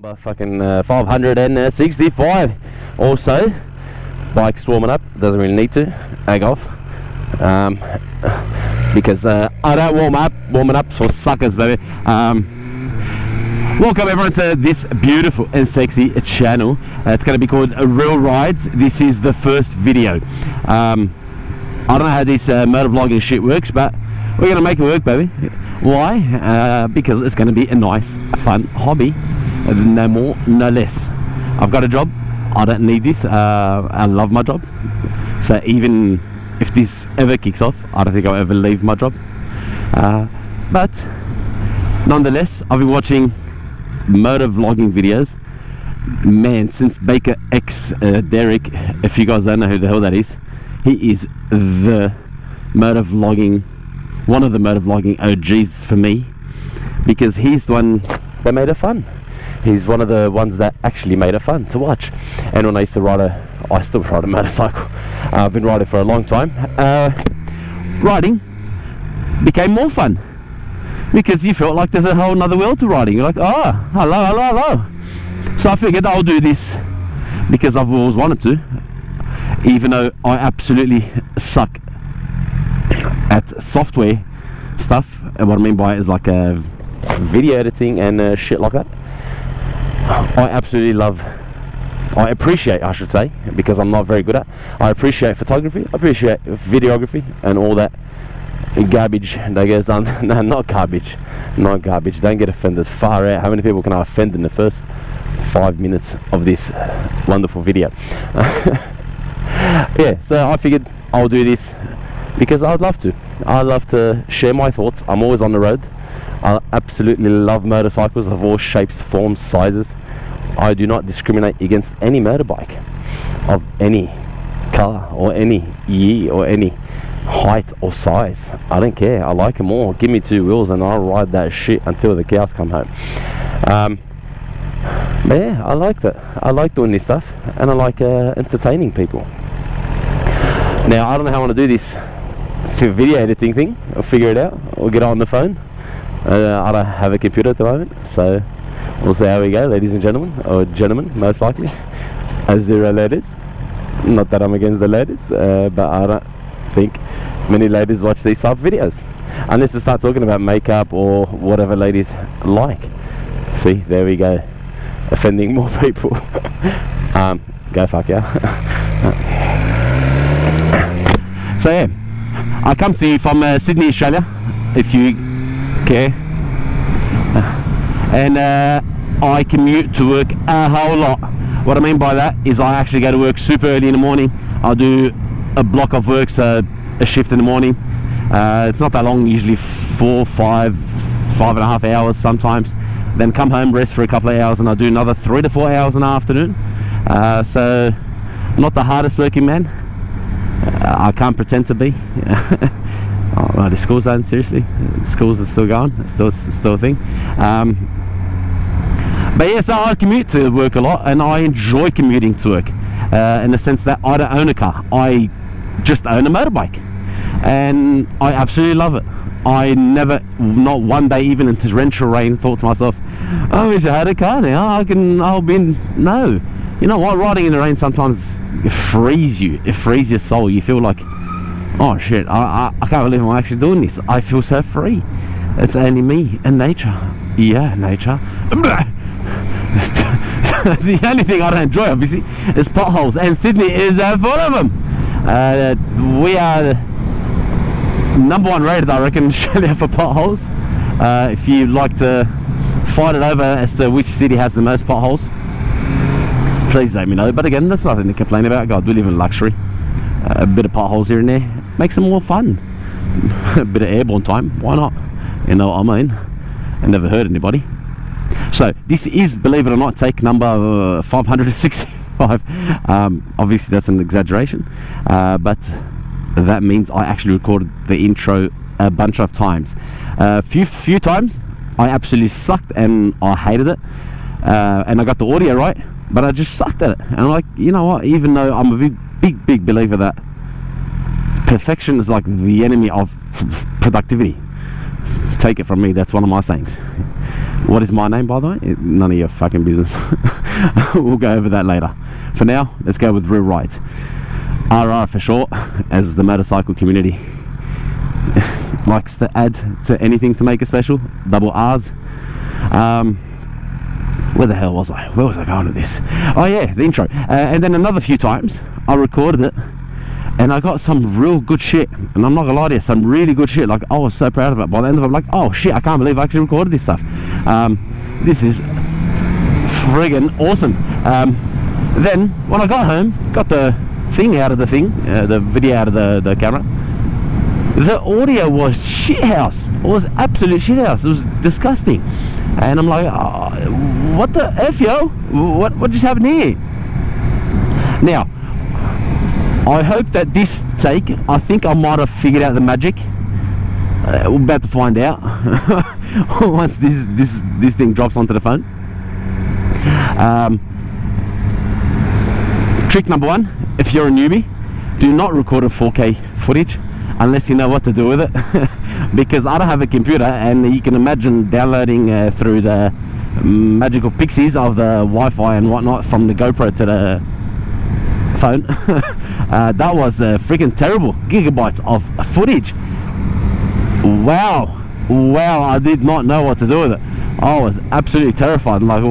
Fucking 565. Also, bike's warming up. Doesn't really need to. Egg off. Because I don't warming up for suckers, baby. Welcome everyone to this beautiful and sexy channel. It's going to be called Real Rides. This is the first video. I don't know how this motovlogging shit works, but we're going to make it work, baby. Why? Because it's going to be a nice, fun hobby. No more, no less. I've got a job. I don't need this. I love my job. So even if this ever kicks off, I don't think I'll ever leave my job. But nonetheless, I've been watching motovlogging videos, man, since Baker X Derek. If you guys don't know who the hell that is, he is the motovlogging, one of the motovlogging OGs for me, because he's the one that made it fun. He's one of the ones that actually made it fun to watch. And when I used to I still ride a motorcycle. I've been riding for a long time. Riding became more fun because you felt like there's a whole nother world to riding. You're like, oh, hello. So I figured I'll do this because I've always wanted to, even though I absolutely suck at software stuff. And what I mean by it is like video editing and shit like that. I appreciate, I should say, because I'm not very good at. I appreciate photography, I appreciate videography, and all that garbage that goes on. No, not garbage. Don't get offended. Far out. How many people can I offend in the first 5 minutes of this wonderful video? Yeah, so I figured I'll do this because I'd love to. I love to share my thoughts. I'm always on the road. I absolutely love motorcycles of all shapes, forms, sizes. I do not discriminate against any motorbike of any color or any year or any height or size. I don't care. I like them all. Give me two wheels and I'll ride that shit until the cows come home. But yeah, I like that. I like doing this stuff, and I like entertaining people. Now, I don't know how I want to do this video editing thing. I'll figure it out. I'll get on the phone. I don't have a computer at the moment, so we'll see how we go, ladies and gentlemen, or gentlemen, most likely, as there are ladies. Not that I'm against the ladies, but I don't think many ladies watch these type of videos, unless we start talking about makeup or whatever ladies like. See, there we go, offending more people. Go fuck yeah. So yeah, I come to you from Sydney, Australia, if you care, and I commute to work a whole lot. What I mean by that is I actually go to work super early in the morning. I'll do a block of work, so a shift in the morning. It's not that long, usually 4, 5 and a half hours sometimes. Then come home, rest for a couple of hours, and I'll do another 3 to 4 hours in the afternoon. So not the hardest working man. I can't pretend to be. Oh, well, the school zone, seriously, the schools are still going. It's still a thing. But yes, so I commute to work a lot, and I enjoy commuting to work in the sense that I don't own a car. I just own a motorbike, and I absolutely love it. I never, not one day, even in torrential rain, thought to myself, I wish I had a car now. No. You know what? Riding in the rain sometimes it frees you. It frees your soul. You feel like, oh shit, I can't believe I'm actually doing this. I feel so free. It's only me and nature. Yeah, nature. The only thing I don't enjoy, obviously, is potholes, and Sydney is full of them. We are #1 rated, I reckon, in Australia for potholes. If you like to fight it over as to which city has the most potholes, please let me know. But again, that's nothing to complain about. God, we live in luxury. A bit of potholes here and there makes them more fun. A bit of airborne time, why not? You know what I mean? I never hurt anybody. So this is, believe it or not, take number 565. Obviously that's an exaggeration, but that means I actually recorded the intro a bunch of times. Few times I absolutely sucked and I hated it, and I got the audio right, but I just sucked at it. And I'm like, you know what, even though I'm a big believer that perfection is like the enemy of productivity. Take it from me, that's one of my sayings. What is my name, by the way? None of your fucking business. We'll go over that later. For now, let's go with real rides. RR for short, as the motorcycle community likes to add to anything to make it special. Double R's. Where the hell was I? Where was I going with this? Oh yeah, the intro. And then another few times I recorded it and I got some real good shit, and I'm not gonna lie to you, some really good shit. Like, I was so proud of it. By the end of it, I'm like, oh shit, I can't believe I actually recorded this stuff. This is friggin' awesome. Then when I got home, got the thing out of the thing, the video out of the camera, the audio was shithouse. It was absolute shithouse. It was disgusting. And I'm like, oh, what the F, yo? What just happened here? Now, I hope that this take, I think I might have figured out the magic. We're about to find out once this thing drops onto the phone. Trick number one, if you're a newbie, do not record a 4K footage unless you know what to do with it. Because I don't have a computer, and you can imagine downloading through the magical pixies of the Wi-Fi and whatnot from the GoPro to the phone. That was freaking terrible gigabytes of footage. Wow, I did not know what to do with it. I was absolutely terrified. I'm like,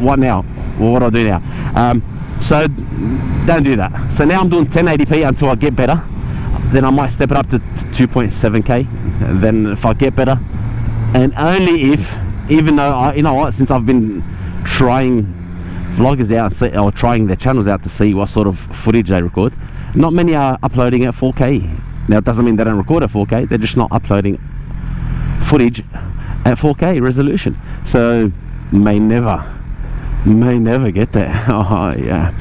what now? Well, what do I do now? So don't do that. So now I'm doing 1080p until I get better. Then I might step it up to 2.7K. And then if I get better, and only if, even though you know what, since I've been trying vloggers out, or trying their channels out to see what sort of footage they record, not many are uploading at 4K. Now it doesn't mean they don't record at 4K, they're just not uploading footage at 4K resolution. So may never get there. Oh yeah.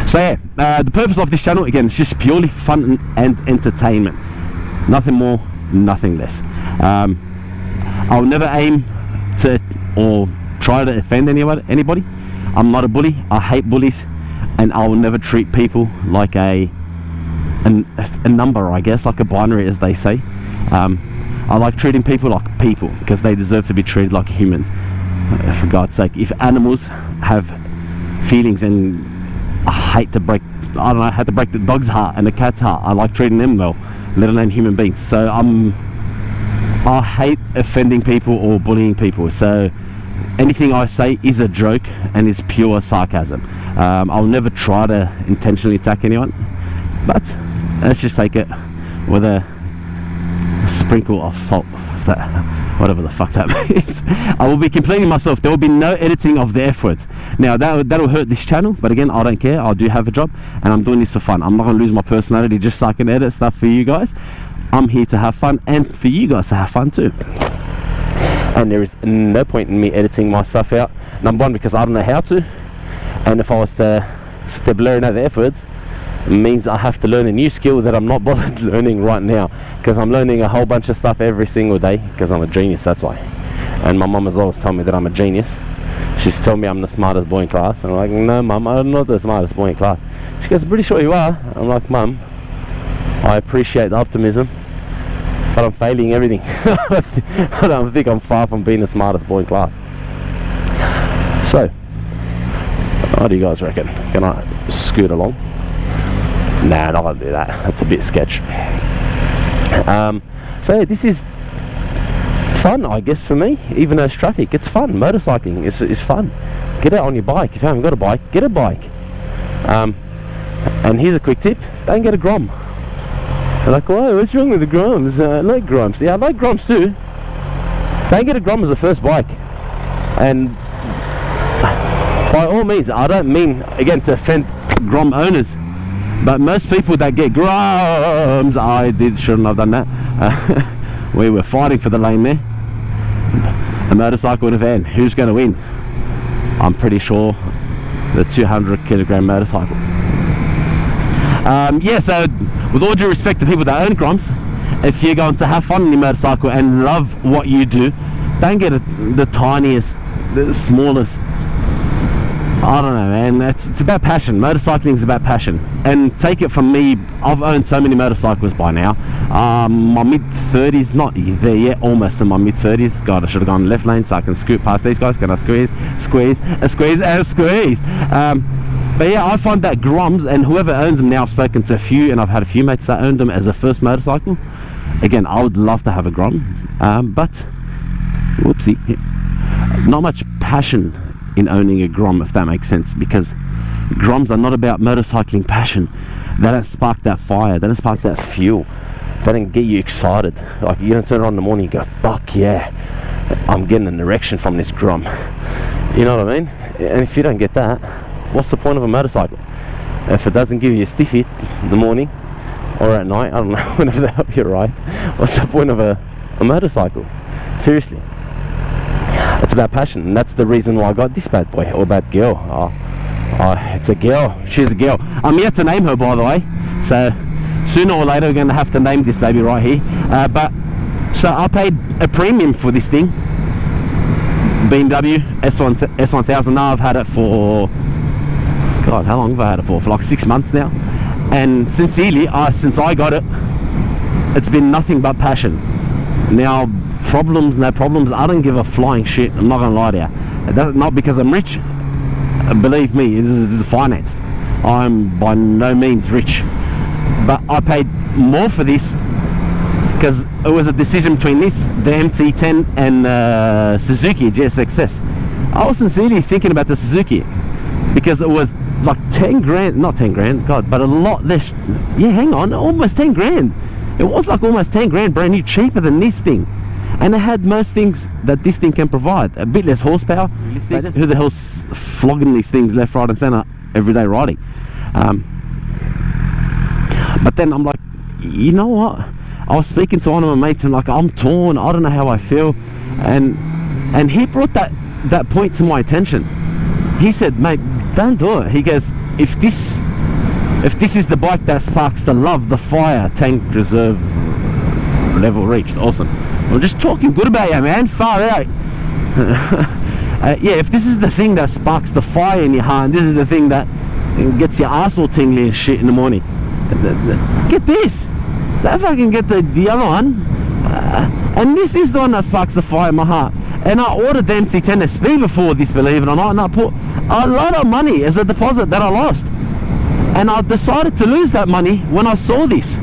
So yeah, the purpose of this channel, again, is just purely fun and entertainment. Nothing more, nothing less. I'll never aim to or try to offend anybody. I'm not a bully. I hate bullies, and I will never treat people like a number, I guess, like a binary, as they say. I like treating people like people, because they deserve to be treated like humans. For God's sake, if animals have feelings, and I hate to break the dog's heart and the cat's heart, I like treating them well, let alone human beings. So I hate offending people or bullying people. So anything I say is a joke and is pure sarcasm. I'll never try to intentionally attack anyone, but let's just take it with a sprinkle of salt, whatever the fuck that means. I will be completing myself. There will be no editing of the F words. Now that'll hurt this channel, but again, I don't care. I do have a job, and I'm doing this for fun. I'm not going to lose my personality just so I can edit stuff for you guys. I'm here to have fun, and for you guys to have fun too. And there is no point in me editing my stuff out. Number one, because I don't know how to, and if I was to sit blurring out the F words, it means I have to learn a new skill that I'm not bothered learning right now, because I'm learning a whole bunch of stuff every single day, because I'm a genius, that's why. And my mum has always told me that I'm a genius. She's told me I'm the smartest boy in class, and I'm like, no mum, I'm not the smartest boy in class. She goes, pretty sure you are. I'm like, mum, I appreciate the optimism, but I'm failing everything. I don't think I'm far from being the smartest boy in class. So what do you guys reckon? Can I scoot along? Nah, not gonna do that. That's a bit sketch. So yeah, this is fun, I guess, for me. Even though it's traffic, it's fun. Motorcycling is fun. Get out on your bike. If you haven't got a bike, get a bike. And here's a quick tip: don't get a Grom. They're like, whoa, what's wrong with the Groms? I like Groms. Yeah, I like Groms too. Don't get a Grom as a first bike. And by all means, I don't mean, again, to offend Grom owners, but most people that get Groms, shouldn't have done that. We were fighting for the lane there. A motorcycle and a van. Who's going to win? I'm pretty sure the 200 kilogram motorcycle. Yeah, so with all due respect to people that own Groms, if you're going to have fun on your motorcycle and love what you do, don't get the tiniest, the smallest, I don't know, man. It's about passion. Motorcycling is about passion. And take it from me, I've owned so many motorcycles by now. My mid-30s, not there yet, almost in my mid-30s. God, I should have gone left lane so I can scoot past these guys. Can I squeeze? But yeah, I find that Groms, and whoever owns them now, I've spoken to a few, and I've had a few mates that owned them as a first motorcycle. Again, I would love to have a Grom, but whoopsie, not much passion in owning a Grom, if that makes sense, because Groms are not about motorcycling passion. They don't spark that fire, they don't spark that fuel, they don't get you excited. Like, you don't turn on in the morning and go, fuck yeah, I'm getting an erection from this Grom. You know what I mean? And if you don't get that, what's the point of a motorcycle? If it doesn't give you a stiffy in the morning or at night, I don't know, whenever the hell you're right, what's the point of a motorcycle? Seriously. It's about passion, and that's the reason why I got this bad boy, or bad girl. It's a girl. She's a girl. I'm yet to name her, by the way, so sooner or later we're going to have to name this baby right here. But so I paid a premium for this thing. BMW S1000r. I've had it for, God, how long have I had it for? For like 6 months now. And sincerely, since I got it, it's been nothing but passion. Now, problems, no problems, I don't give a flying shit. I'm not gonna lie to you. That's not because I'm rich. Believe me, this is financed. I'm by no means rich, but I paid more for this because it was a decision between this, the MT10, and Suzuki GSXS. I was sincerely thinking about the Suzuki because it was like 10 grand, not 10 grand, God, but a lot less. Yeah, hang on, almost 10 grand. It was like almost 10 grand brand new, cheaper than this thing. And it had most things that this thing can provide. A bit less horsepower. Who the hell's flogging these things left, right and centre everyday riding? But then I'm like, you know what? I was speaking to one of my mates and like, I'm torn, I don't know how I feel. And he brought that point to my attention. He said, mate, don't do it. He goes, if this is the bike that sparks the love, the fire, tank reserve level reached, awesome. I'm just talking good about you, man. Far out. Yeah, if this is the thing that sparks the fire in your heart, and this is the thing that gets your ass all tingly and shit in the morning, get this. Don't fucking get the other one. And this is the one that sparks the fire in my heart. And I ordered the MT10 SP before this, believe it or not, and I put a lot of money as a deposit that I lost. And I decided to lose that money when I saw this,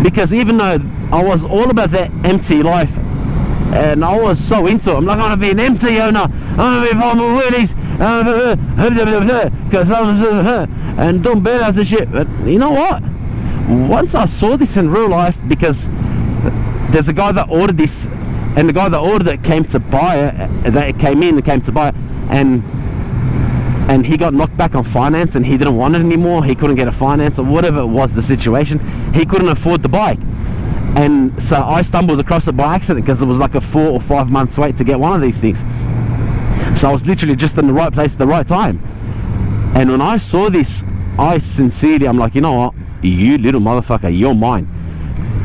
because even though I was all about that MT life and I was so into it, I'm like, I'm gonna be an MT owner, I'm gonna be buying my wheelies, and doing burnouts and shit. But you know what? Once I saw this in real life, because there's a guy that ordered this, and the guy that ordered it came to buy it, that came in and came to buy it, and he got knocked back on finance, and he didn't want it anymore. He couldn't get a finance, or whatever it was the situation. He couldn't afford the bike, and so I stumbled across it by accident, because it was like a 4 or 5 months wait to get one of these things. So I was literally just in the right place at the right time. And when I saw this, I sincerely, I'm like, you know what, you little motherfucker, you're mine.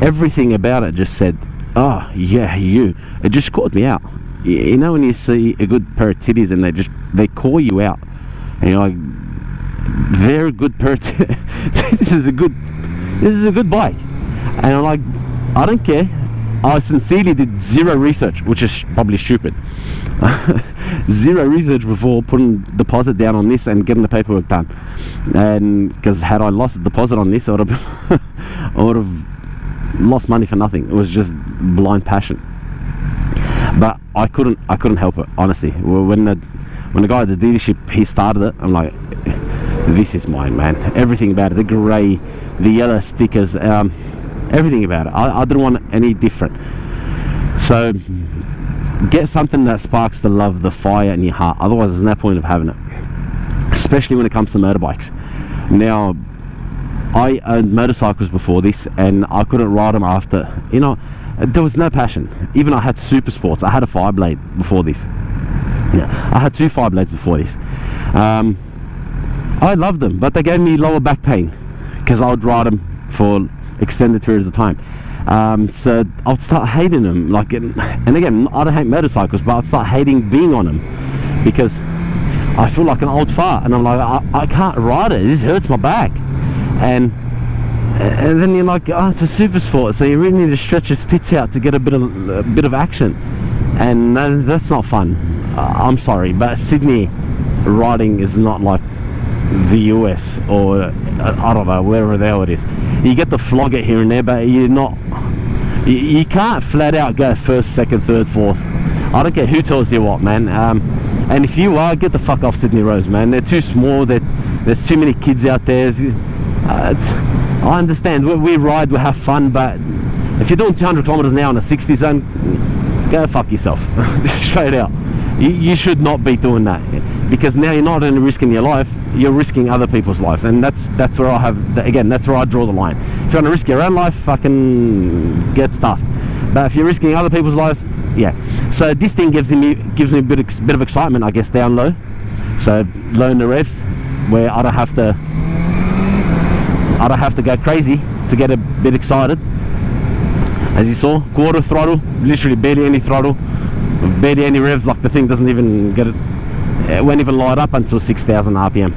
Everything about it just said, oh yeah, you. It just caught me out. You know when you see a good pair of titties and they call you out, and you're like, they're a good pair of titties. This is a good bike. And I'm like, I don't care. I sincerely did zero research, which is probably stupid. Zero research before putting deposit down on this and getting the paperwork done. And because had I lost a deposit on this, I would have lost money for nothing. It was just blind passion. But I couldn't help it, honestly. When the guy at the dealership, he started it, I'm like, this is mine, man. Everything about it, the grey, the yellow stickers, everything about it. I didn't want any different. So get something that sparks the love, the fire in your heart. Otherwise there's no point of having it, especially when it comes to motorbikes. Now, I owned motorcycles before this, and I couldn't ride them after, you know, there was no passion. Even I had super sports. I had a 5-blade before this. Yeah, I had 2 5-blades before this. I loved them, but they gave me lower back pain because I would ride them for extended periods of time. So I would start hating them. Like, and again, I don't hate motorcycles, but I'd start hating being on them, because I feel like an old fart, and I'm like, I can't ride it. This hurts my back. And then you're like, oh, it's a super sport, so you really need to stretch your tits out to get a bit of action, and that's not fun. I'm sorry, but Sydney riding is not like the US or I don't know, wherever the hell it is. You get to flog it here and there, but you can't flat out go first, second, third, fourth. I don't care who tells you what, man. And if you are, get the fuck off Sydney roads, man. They're too small. There's too many kids out there. I understand, we ride, we have fun, but if you're doing 200 kilometers an hour on a 60 zone, go fuck yourself. Straight out. You should not be doing that, because now you're not only risking your life, you're risking other people's lives, and that's where I have, again, that's where I draw the line. If you're going to risk your own life, fucking get stuffed. But if you're risking other people's lives, yeah. So this thing gives me a bit of excitement, I guess, down low. So low in the revs, where I don't have to go crazy to get a bit excited. As you saw, quarter throttle, literally barely any throttle, barely any revs, like the thing doesn't even get it won't even light up until 6,000 RPM.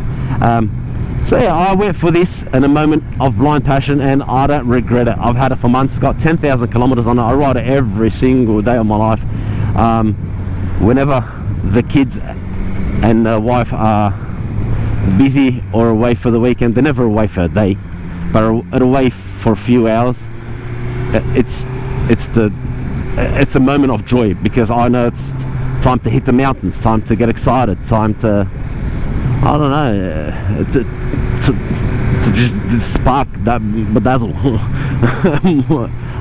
So yeah, I went for this in a moment of blind passion, and I don't regret it. I've had it for months, got 10,000 kilometers on it. I ride it every single day of my life. Whenever the kids and the wife are busy or away for the weekend, they're never away for a day, but are away for a few hours. It's a moment of joy, because I know it's time to hit the mountains, time to get excited, time to, I don't know, to just spark that bedazzle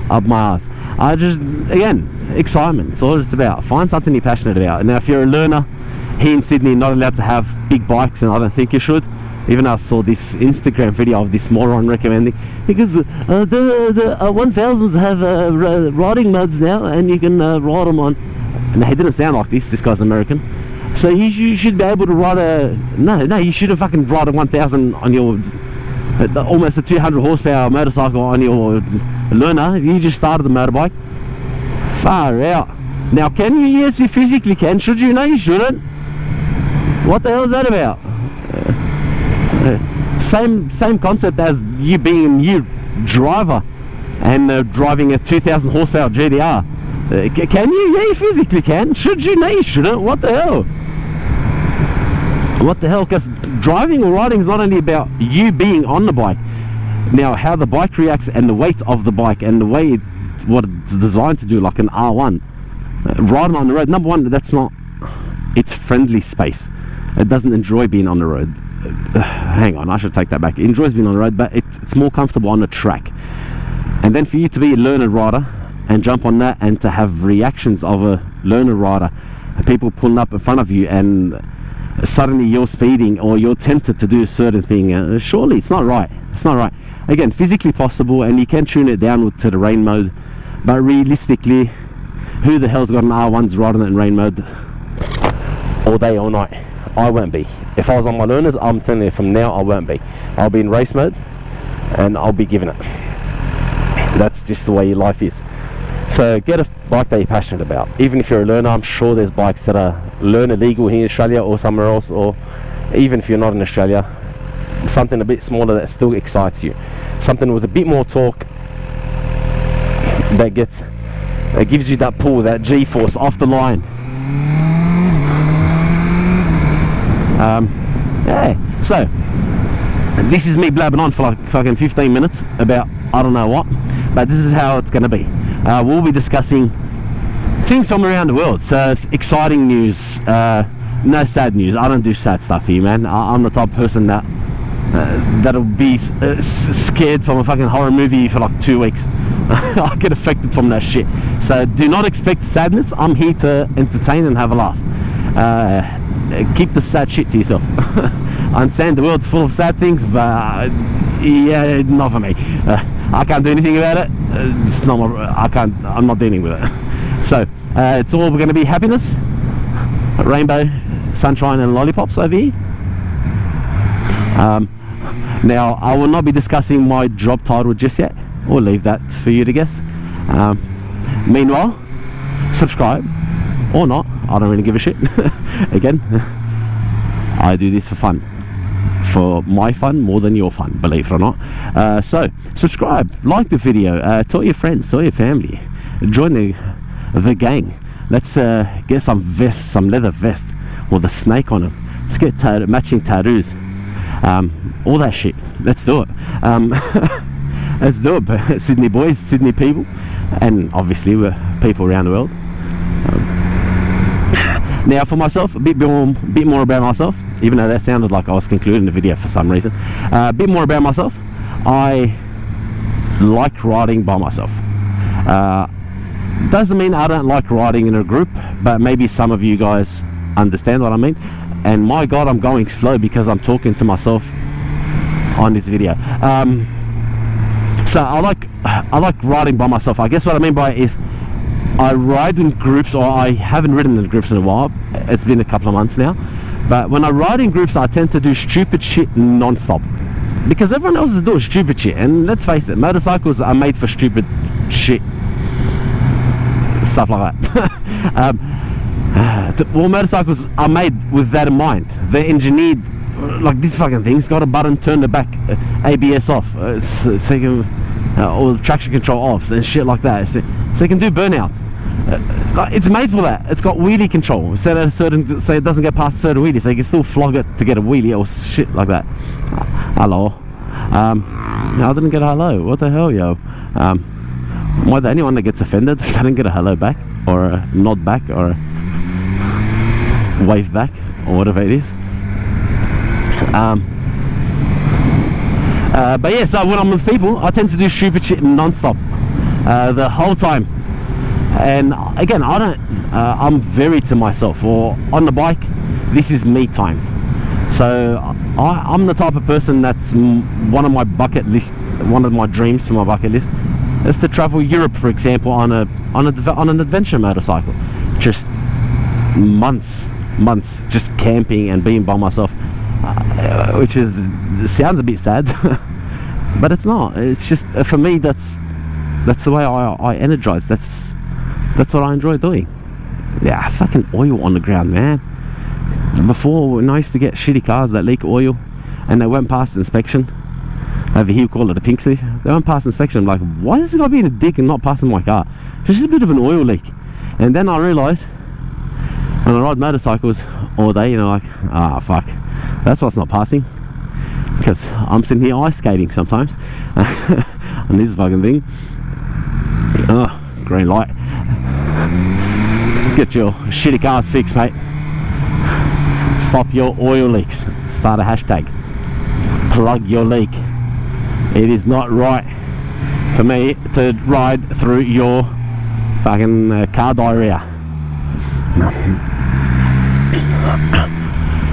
up my ass. I just, again, excitement. It's all it's about. Find something you're passionate about. Now, if you're a learner here in Sydney, not allowed to have big bikes, and I don't think you should. Even I saw this Instagram video of this moron recommending, because the 1000s have riding modes now, and you can ride them on. And he didn't sound like this. This guy's American. So you should be able to ride a you shouldn't fucking ride a 1000 on your almost a 200 horsepower motorcycle on your learner. You just started the motorbike. Far out. Now, can you? Yes, you physically can. Should you? No, you shouldn't. What the hell is that about? Same concept as you being a new driver and driving a 2000 horsepower GDR. Can you? Yeah, you physically can. Should you? No, you shouldn't. What the hell? What the hell? Because driving or riding is not only about you being on the bike. Now, how the bike reacts and the weight of the bike and the way what it's designed to do, like an R1, riding on the road. Number one, that's not. It's friendly space. It doesn't enjoy being on the road. Hang on, I should take that back. It enjoys being on the road, but it's more comfortable on the track. And then for you to be a learner rider and jump on that, and to have reactions of a learner rider, people pulling up in front of you, and suddenly you're speeding or you're tempted to do a certain thing, surely it's not right. It's not right. Again, physically possible, and you can tune it down to the rain mode, but realistically, who the hell's got an R1's riding it in rain mode all day, all night? I won't be. If I was on my learners, I'm telling you from now, I won't be. I'll be in race mode, and I'll be giving it. That's just the way your life is. So get a bike that you're passionate about. Even if you're a learner, I'm sure there's bikes that are learner legal here in Australia or somewhere else, or even if you're not in Australia, something a bit smaller that still excites you. Something with a bit more torque that gives you that pull, that G-force off the line. Yeah, so this is me blabbing on for like fucking 15 minutes about I don't know what, but this is how it's going to be. We'll be discussing things from around the world, so exciting news, no sad news. I don't do sad stuff here, man. I'm the type of person that'll be scared from a fucking horror movie for like 2 weeks. I get affected from that shit, so do not expect sadness. I'm here to entertain and have a laugh. Keep the sad shit to yourself. I understand the world's full of sad things, but yeah, not for me. I can't do anything about it. It's not I'm not dealing with it. So it's all going to be happiness, rainbow, sunshine, and lollipops over here. Now, I will not be discussing my job title just yet. We'll leave that for you to guess. Meanwhile, subscribe or not, I don't really give a shit. Again, I do this for fun, for my fun more than your fun, believe it or not. So subscribe, like the video, tell your friends, tell your family, join the gang. Let's get some vests, some leather vest with a snake on them. Let's get matching tattoos, all that shit. Let's do it. Let's do it. Sydney boys, Sydney people, and obviously we're people around the world. Now for myself, a bit more about myself, even though that sounded like I was concluding the video for some reason. A bit more about myself. I like riding by myself. Doesn't mean I don't like riding in a group, but maybe some of you guys understand what I mean. And my God, I'm going slow because I'm talking to myself on this video. So I like riding by myself. I guess what I mean by it is I ride in groups, or I haven't ridden in groups in a while. It's been a couple of months now. But when I ride in groups, I tend to do stupid shit non-stop, because everyone else is doing stupid shit. And let's face it, motorcycles are made for stupid shit, stuff like that. Well, motorcycles are made with that in mind. They're engineered like this fucking thing's got a button, turn the back ABS off, or traction control off and shit like that, so you can do burnouts. It's made for that. It's got wheelie control, so that say it doesn't get past a certain wheelie, so you can still flog it to get a wheelie or shit like that. Hello. No, I didn't get a hello. What the hell, yo? Am I the only one that gets offended if I didn't get a hello back, or a nod back, or a wave back, or whatever it is? But yeah, so when I'm with people, I tend to do stupid shit non-stop the whole time. And again, I'm very to myself, or on the bike, this is me time. So I'm the type of person that's one of my bucket list, one of my dreams for my bucket list is to travel Europe, for example, on an adventure motorcycle. Just months just camping and being by myself, which sounds a bit sad, but it's not. It's just, for me, that's the way I energize. That's what I enjoy doing. Yeah, fucking oil on the ground, man. Before, when I used to get shitty cars that leak oil and they went past inspection, over here we call it a pink slip, they went past inspection. I'm like, why is this guy being a dick and not passing my car? It's just a bit of an oil leak. And then I realized, when I ride motorcycles all day, like, fuck, that's what's not passing, because I'm sitting here ice skating sometimes on this fucking thing. Green light. Get your shitty cars fixed, mate. Stop your oil leaks. Start a hashtag. Plug your leak. It is not right for me to ride through your fucking car diarrhea.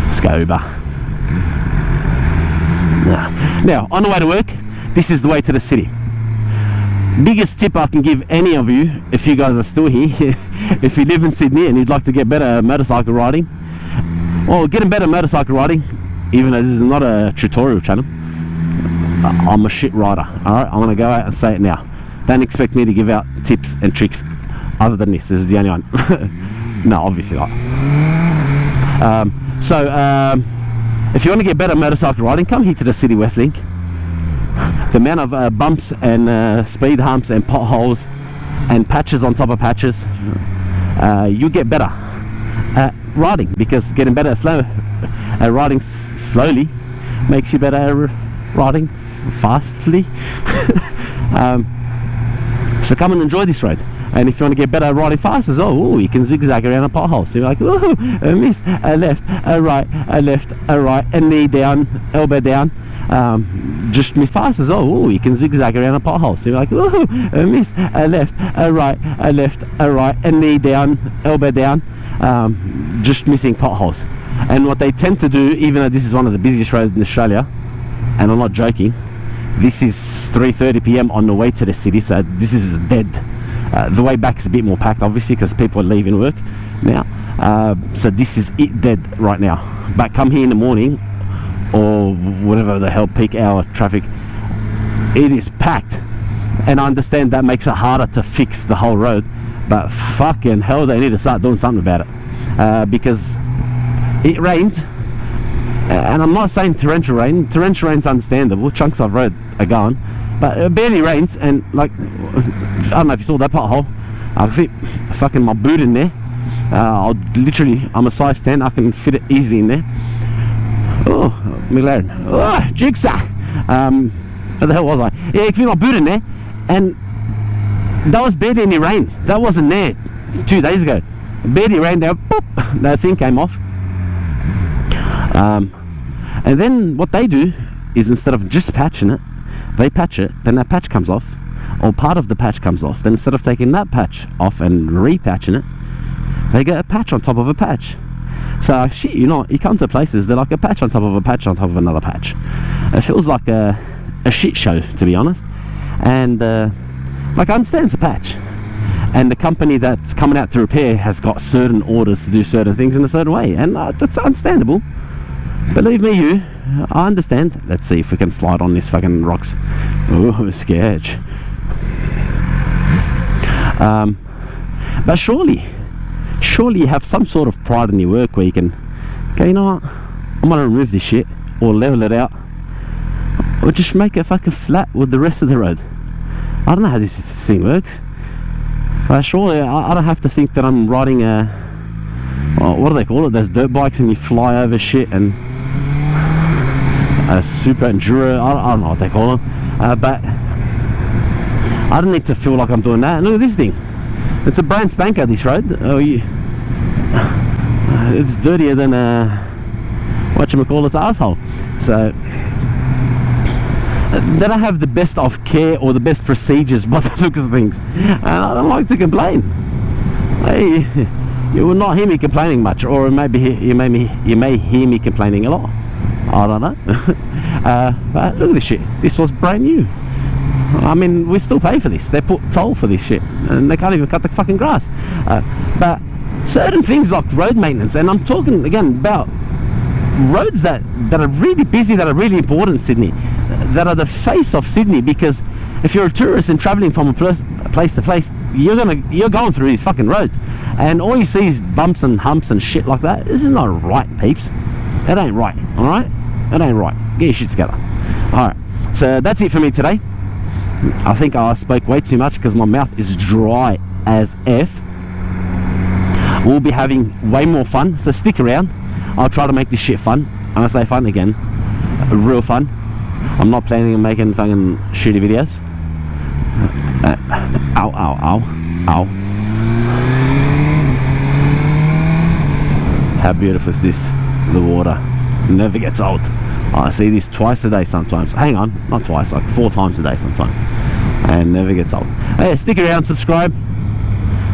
Let's go Uber. Now, on the way to work, this is the way to the city. Biggest tip I can give any of you, if you guys are still here, if you live in Sydney and you'd like to get better motorcycle riding, or getting better motorcycle riding, even though this is not a tutorial channel, I'm a shit rider. Alright, I'm going to go out and say it now. Don't expect me to give out tips and tricks other than this. This is the only one. No, obviously not. If you want to get better motorcycle riding, come here to the City West Link. The amount of bumps and speed humps and potholes and patches on top of patches, you get better at riding, because getting better at riding slowly makes you better at riding fastly. So come and enjoy this road. And if you want to get better at riding fast as well, you can zigzag around a pothole. So you're like, ooh, a missed, a left, a right, a left, a right, a knee down, elbow down. Just miss fast as well. Ooh, you can zigzag around a pothole. So you're like, ooh, a missed, a left, a right, a left, a right, a knee down, elbow down. Just missing potholes. And what they tend to do, even though this is one of the busiest roads in Australia, and I'm not joking, this is 3:30 p.m. on the way to the city, so this is dead. The way back is a bit more packed, obviously, because people are leaving work now. So this is it dead right now. But come here in the morning, or whatever the hell peak hour traffic, it is packed. And I understand that makes it harder to fix the whole road, but fucking hell, they need to start doing something about it. Because it rained And I'm not saying torrential rain. Torrential rain's understandable. Chunks of road are gone, but it barely rains. And like, I don't know if you saw that pothole. I can fit fucking my boot in there. I'm a size 10. I can fit it easily in there. Oh, McLaren. Oh, jigsaw. Where the hell was I? Yeah, I can fit my boot in there, and that was barely any rain. That wasn't there 2 days ago. Barely rained there. Boop, that thing came off. And then what they do is, instead of just patching it, they patch it, then that patch comes off, or part of the patch comes off. Then instead of taking that patch off and repatching it, they get a patch on top of a patch. So shit, you know, you come to places, they're like a patch on top of a patch on top of another patch. It feels like a shit show, to be honest. And like, I understand it's a patch, and the company that's coming out to repair has got certain orders to do certain things in a certain way, and that's understandable. Believe me, I understand. Let's see if we can slide on these fucking rocks. Oh, sketch. But surely you have some sort of pride in your work where you can go, you know what, I'm gonna remove this shit, or level it out, or just make it fucking flat with the rest of the road. I don't know how this thing works, but surely I don't have to think that I'm riding what do they call it, those dirt bikes, and you fly over shit, and a super enduro, I don't know what they call them, but I don't need to feel like I'm doing that. Look at this thing, it's a brand spanker, this road. It's dirtier than whatchamacallit's asshole. So they don't have the best of care or the best procedures by the looks of things, and I don't like to complain. Hey, you will not hear me complaining much, or maybe you may hear me complaining a lot. I don't know. But look at this shit. This was brand new. I mean, we still pay for this. They put toll for this shit, and they can't even cut the fucking grass. But certain things like road maintenance, and I'm talking again about roads that are really busy, that are really important in Sydney, that are the face of Sydney. Because if you're a tourist and traveling from a place to place, you're going through these fucking roads, and all you see is bumps and humps and shit like that. This is not right, peeps. It ain't right. All right, it ain't right. Get your shit together. All right, so that's it for me today. I think I spoke way too much because my mouth is dry as F. We'll be having way more fun, so stick around. I'll try to make this shit fun. I'm gonna say fun again, real fun. I'm not planning on making fucking shitty videos. Ow, ow, ow, ow. How beautiful is this? The water never gets old. I see this twice a day sometimes. Hang on, not twice, like 4 times a day sometimes, and never gets old. Hey, stick around, subscribe,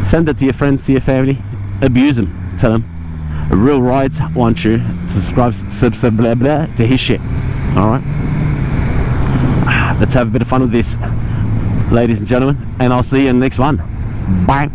send it to your friends, to your family, abuse them, tell them Real Rides wants you to subscribe blah, blah, to his shit. Alright, let's have a bit of fun with this, ladies and gentlemen, and I'll see you in the next one. Bye.